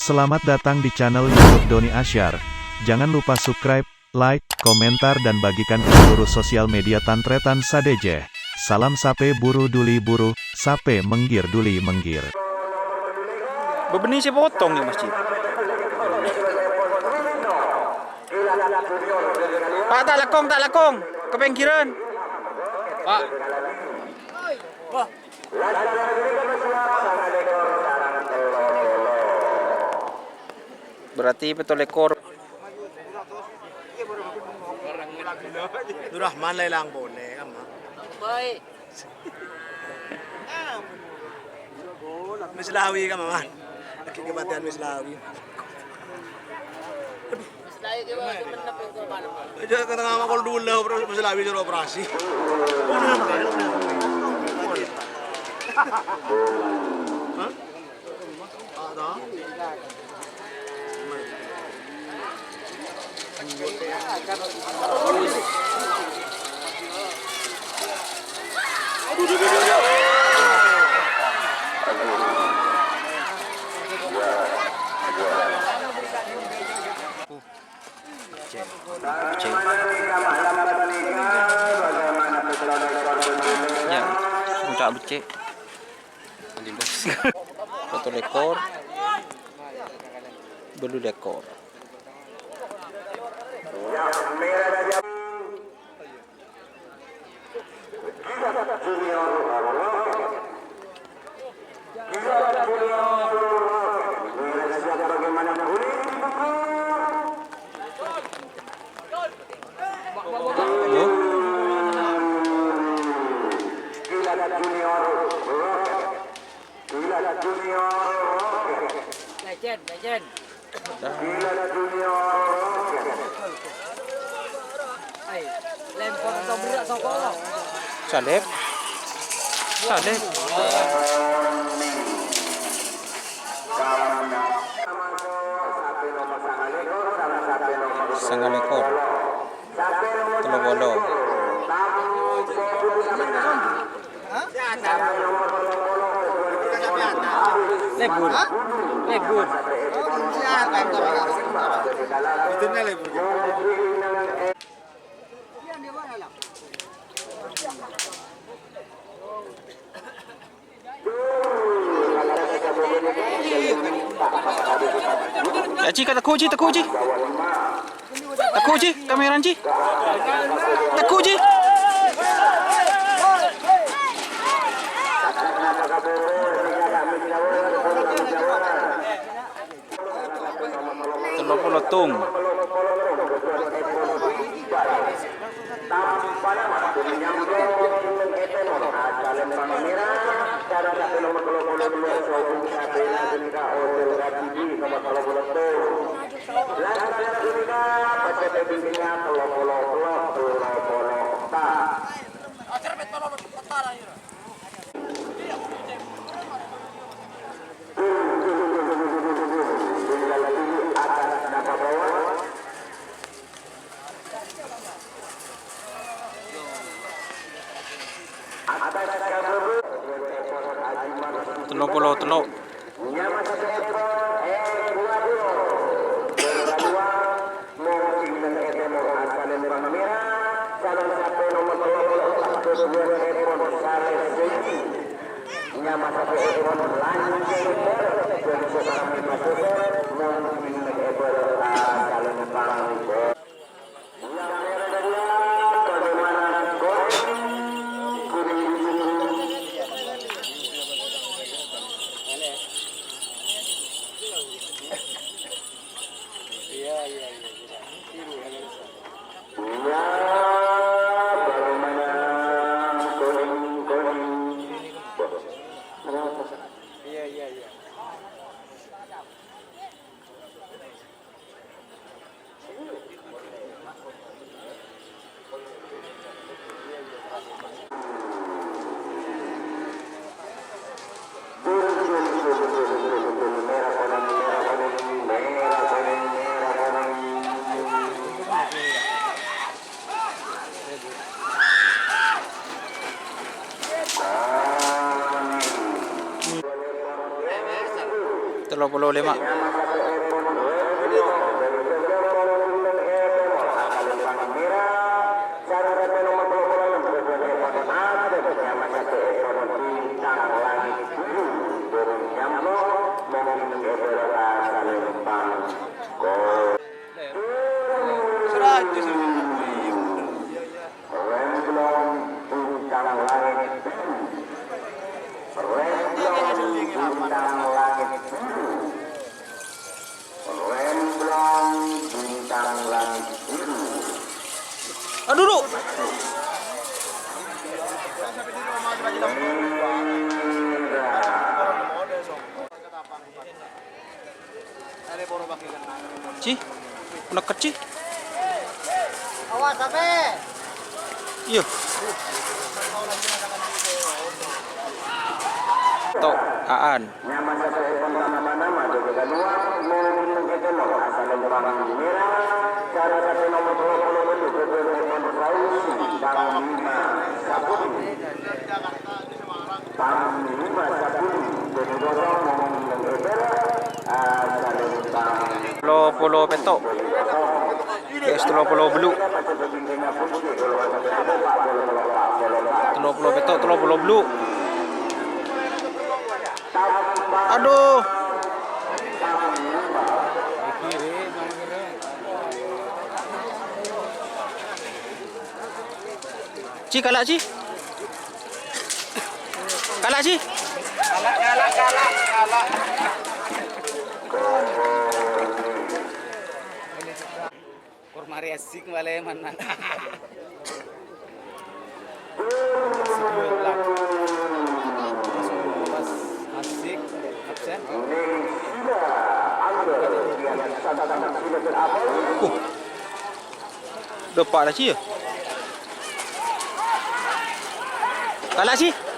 Selamat datang di channel YouTube Doni Asyar. Jangan lupa subscribe, like, komentar dan bagikan ke seluruh sosial media Tantretan Sadeje. Salam sape buru duli buru, sape menggir duli menggir. Bebenih saya potong di masjid. Pak, tak lakong, ke pinggiran. Pak. Wah. Berarti betul ekor. Nurahman lang boleh kan mah. Baik. Mislawi kan mah. Lagi kebatian Mislawi. Mislawi ke bawah menap ke mana? Jangan kata ngama kalau dulu Mislawi suruh operasi. Hah? Ada? Ya, puncak becek. Betul ekor. Belu dekor. Legend. Ay, lempar atau berat atau kolong. Salib. Setengah ekor. Telur bolo. Lebur. Itunya lebur. Ya Ci, takut Ci, kameran Ci. Takut Ci. Telur pelotung. Telur. 35. Aduh, duduk. Ci, neket Ci. Awas sampai. Iya. Tok, Aan. Pulau Petok. Yes, Pulau Belu. Pulau Petok, Pulau Belu. Aduh. Ci, kalah Ci. Kalah Ci. Kalah. Kurmari asik malah mana. Asik absen. Depak dah Ci ya. Kalah Ci.